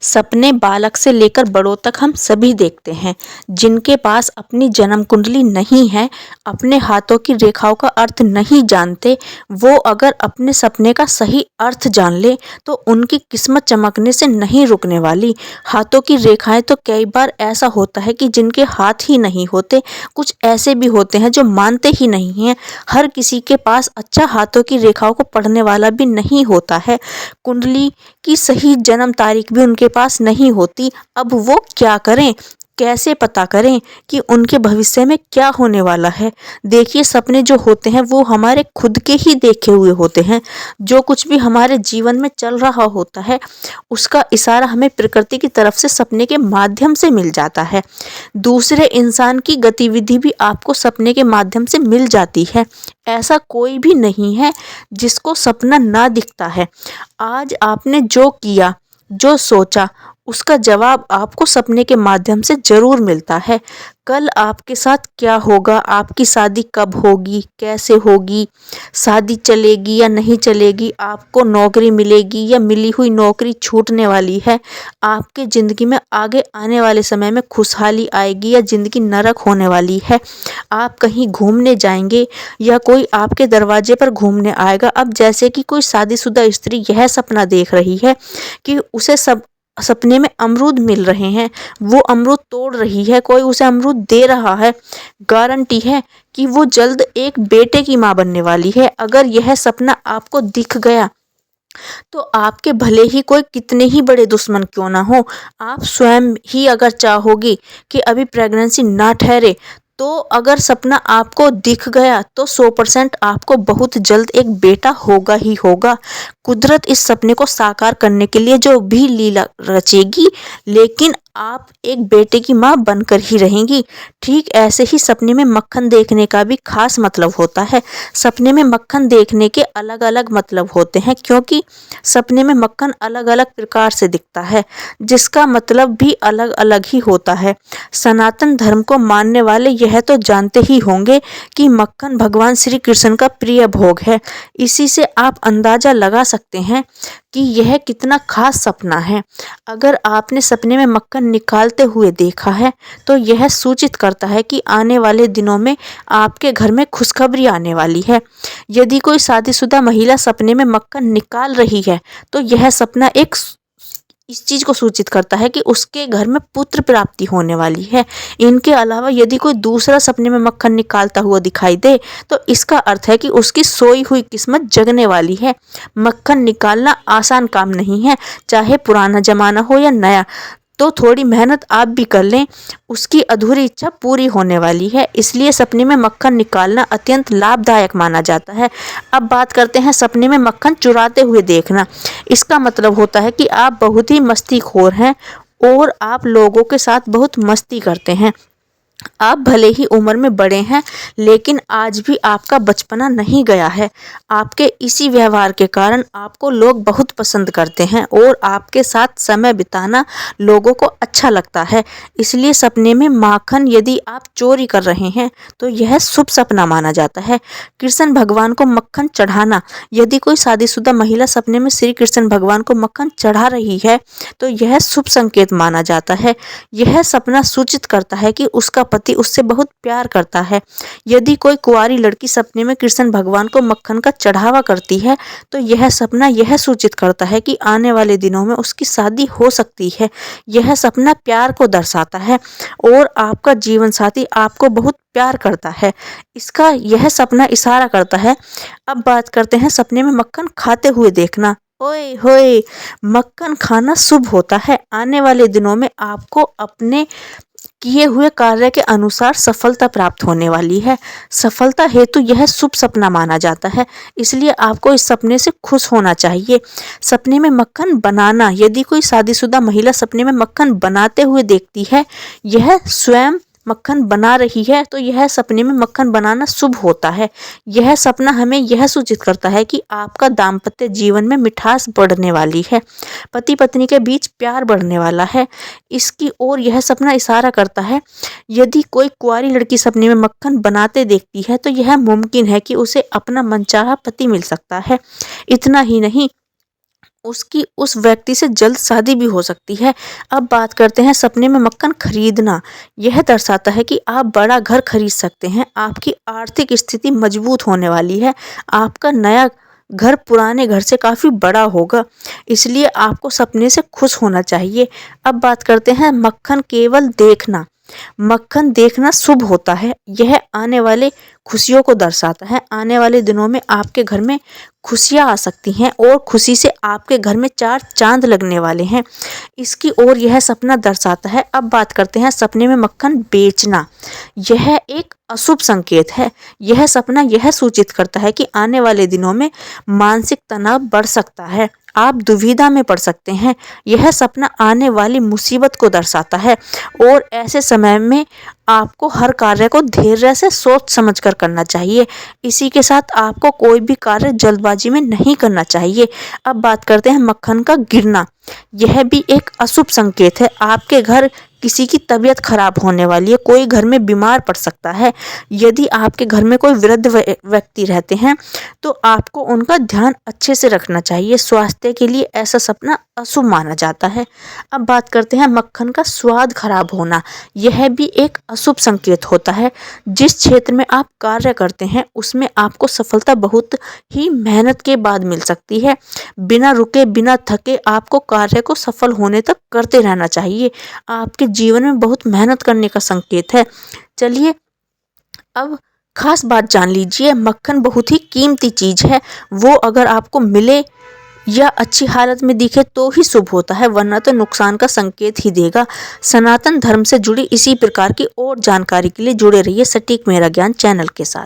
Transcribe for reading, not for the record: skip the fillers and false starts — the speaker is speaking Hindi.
सपने बालक से लेकर बड़ों तक हम सभी देखते हैं। जिनके पास अपनी जन्म कुंडली नहीं है, अपने हाथों की रेखाओं का अर्थ नहीं जानते, वो अगर अपने सपने का सही अर्थ जान ले तो उनकी किस्मत चमकने से नहीं रुकने वाली। हाथों की रेखाएं तो कई बार ऐसा होता है कि जिनके हाथ ही नहीं होते, कुछ ऐसे भी होते हैं जो मानते ही नहीं हैं। हर किसी के पास अच्छा हाथों की रेखाओं को पढ़ने वाला भी नहीं होता है। कुंडली की सही जन्म तारीख भी उनके पास नहीं होती। अब वो क्या करें, कैसे पता करें कि उनके भविष्य में क्या होने वाला है। देखिए, सपने जो होते हैं वो हमारे खुद के ही देखे हुए होते हैं। जो कुछ भी हमारे जीवन में चल रहा होता है उसका इशारा हमें प्रकृति की तरफ से सपने के माध्यम से मिल जाता है। दूसरे इंसान की गतिविधि भी आपको सपने के माध्यम से मिल जाती है। ऐसा कोई भी नहीं है जिसको सपना ना दिखता है। आज आपने जो किया, जो सोचा, उसका जवाब आपको सपने के माध्यम से जरूर मिलता है। कल आपके साथ क्या होगा, आपकी शादी कब होगी, कैसे होगी, शादी चलेगी या नहीं चलेगी, आपको नौकरी मिलेगी या मिली हुई नौकरी छूटने वाली है, आपके ज़िंदगी में आगे आने वाले समय में खुशहाली आएगी या ज़िंदगी नरक होने वाली है, आप कहीं घूमने जाएंगे या कोई आपके दरवाजे पर घूमने आएगा। अब जैसे कि कोई शादीशुदा स्त्री यह सपना देख रही है कि उसे सपने में अमरूद मिल रहे हैं, वो अमरूद तोड़ रही है, कोई उसे अमरूद दे रहा है, गारंटी है कि वो जल्द एक बेटे की माँ बनने वाली है। अगर यह सपना आपको दिख गया तो आपके भले ही कोई कितने ही बड़े दुश्मन क्यों ना हो, आप स्वयं ही अगर चाहोगी कि अभी प्रेगनेंसी ना ठहरे, तो अगर सपना आपको दिख गया तो 100% आपको बहुत जल्द एक बेटा होगा ही होगा। कुदरत इस सपने को साकार करने के लिए जो भी लीला रचेगी, लेकिन आप एक बेटे की माँ बनकर ही रहेंगी। ठीक ऐसे ही सपने में मक्खन देखने का भी खास मतलब होता है। सपने में मक्खन देखने के अलग अलग मतलब होते हैं, क्योंकि सपने में मक्खन अलग अलग प्रकार से दिखता है, जिसका मतलब भी अलग अलग ही होता है। सनातन धर्म को मानने वाले यह तो जानते ही होंगे कि मक्खन भगवान श्री कृष्ण का प्रिय भोग है। इसी से आप अंदाजा लगा सकते हैं कि यह कितना खास सपना है। अगर आपने सपने में मक्खन निकालते हुए देखा है तो यह सूचित करता है कि आने वाले दिनों में आपके घर में खुशखबरी आने वाली है। यदि कोई शादीशुदा महिला सपने में मक्खन निकाल रही है तो यह सपना इस चीज को सूचित करता है कि उसके घर में पुत्र प्राप्ति होने वाली है। इनके अलावा यदि कोई दूसरा सपने में मक्खन निकालता हुआ दिखाई दे तो इसका अर्थ है कि उसकी सोई हुई किस्मत जगने वाली है। मक्खन निकालना आसान काम नहीं है, चाहे पुराना जमाना हो या नया। तो थोड़ी मेहनत आप भी कर लें, उसकी अधूरी इच्छा पूरी होने वाली है। इसलिए सपने में मक्खन निकालना अत्यंत लाभदायक माना जाता है। अब बात करते हैं सपने में मक्खन चुराते हुए देखना। इसका मतलब होता है कि आप बहुत ही मस्तीखोर हैं और आप लोगों के साथ बहुत मस्ती करते हैं। आप भले ही उम्र में बड़े हैं, लेकिन आज भी आपका बचपना नहीं गया है। आपके इसी व्यवहार के कारण आपको लोग बहुत पसंद करते हैं और आपके साथ समय बिताना लोगों को अच्छा लगता है। इसलिए सपने में माखन यदि आप चोरी कर रहे हैं तो यह शुभ सपना माना जाता है। कृष्ण भगवान को मक्खन चढ़ाना, यदि कोई शादीशुदा महिला सपने में श्री कृष्ण भगवान को मक्खन चढ़ा रही है तो यह शुभ संकेत माना जाता है। यह सपना सूचित करता है कि उसका पति उससे बहुत प्यार करता है। यदि कोई कुंवारी लड़की सपने में कृष्ण भगवान को मक्खन का चढ़ावा करती है तो यह सपना यह सूचित करता है कि आने वाले दिनों में उसकी शादी हो सकती है। यह सपना प्यार को दर्शाता है और आपका जीवन साथी आपको बहुत प्यार करता है, इसका यह सपना इशारा करता है। अब बात करते हैं सपने में मक्खन खाते हुए देखना। ओए होए, मक्खन खाना शुभ होता है। आने वाले दिनों में आपको अपने किए हुए कार्य के अनुसार सफलता प्राप्त होने वाली है। सफलता हेतु यह शुभ सपना माना जाता है, इसलिए आपको इस सपने से खुश होना चाहिए। सपने में मक्खन बनाना, यदि कोई शादीशुदा महिला सपने में मक्खन बनाते हुए देखती है, यह स्वयं मक्खन बना रही है, तो यह सपने में मक्खन बनाना शुभ होता है। यह सपना हमें यह सूचित करता है कि आपका दाम्पत्य जीवन में मिठास बढ़ने वाली है, पति पत्नी के बीच प्यार बढ़ने वाला है। इसकी ओर यह सपना इशारा करता है। यदि कोई कुंवारी लड़की सपने में मक्खन बनाते देखती है तो यह मुमकिन है कि उसे अपना मनचाहा पति मिल सकता है। इतना ही नहीं, उसकी उस व्यक्ति से जल्द शादी भी हो सकती है। अब बात करते हैं सपने में मक्खन खरीदना। यह दर्शाता है कि आप बड़ा घर खरीद सकते हैं, आपकी आर्थिक स्थिति मजबूत होने वाली है, आपका नया घर पुराने घर से काफ़ी बड़ा होगा, इसलिए आपको सपने से खुश होना चाहिए। अब बात करते हैं मक्खन केवल देखना। मक्खन देखना शुभ होता है, यह आने वाले खुशियों को दर्शाता है। आने वाले दिनों में आपके घर में खुशियाँ आ सकती हैं और खुशी से आपके घर में 4 चांद लगने वाले हैं, इसकी ओर यह सपना दर्शाता है। अब बात करते हैं सपने में मक्खन बेचना। यह एक अशुभ संकेत है। यह सपना यह सूचित करता है कि आने वाले दिनों में मानसिक तनाव बढ़ सकता है, आप दुविधा में पड़ सकते हैं। यह सपना आने वाली मुसीबत को दर्शाता है और ऐसे समय में आपको हर कार्य को धैर्य से सोच समझकर करना चाहिए। इसी के साथ आपको कोई भी कार्य जल्दबाजी में नहीं करना चाहिए। अब बात करते हैं मक्खन का गिरना। यह भी एक अशुभ संकेत है। आपके घर किसी की तबीयत खराब होने वाली है, कोई घर में बीमार पड़ सकता है। यदि आपके घर में कोई वृद्ध व्यक्ति रहते हैं तो आपको उनका ध्यान अच्छे से रखना चाहिए। स्वास्थ्य के लिए ऐसा सपना अशुभ माना जाता है। अब बात करते हैं मक्खन का स्वाद खराब होना। यह भी एक अशुभ संकेत होता है। जिस क्षेत्र में आप कार्य करते हैं उसमें आपको सफलता बहुत ही मेहनत के बाद मिल सकती है। बिना रुके बिना थके आपको कार्य को सफल होने तक करते रहना चाहिए। आपके जीवन में बहुत मेहनत करने का संकेत है। चलिए अब खास बात जान लीजिए, मक्खन बहुत ही कीमती चीज़ है। वो अगर आपको मिले या अच्छी हालत में दिखे तो ही शुभ होता है, वरना तो नुकसान का संकेत ही देगा। सनातन धर्म से जुड़ी इसी प्रकार की और जानकारी के लिए जुड़े रहिए सटीक मेरा ज्ञान चैनल के साथ।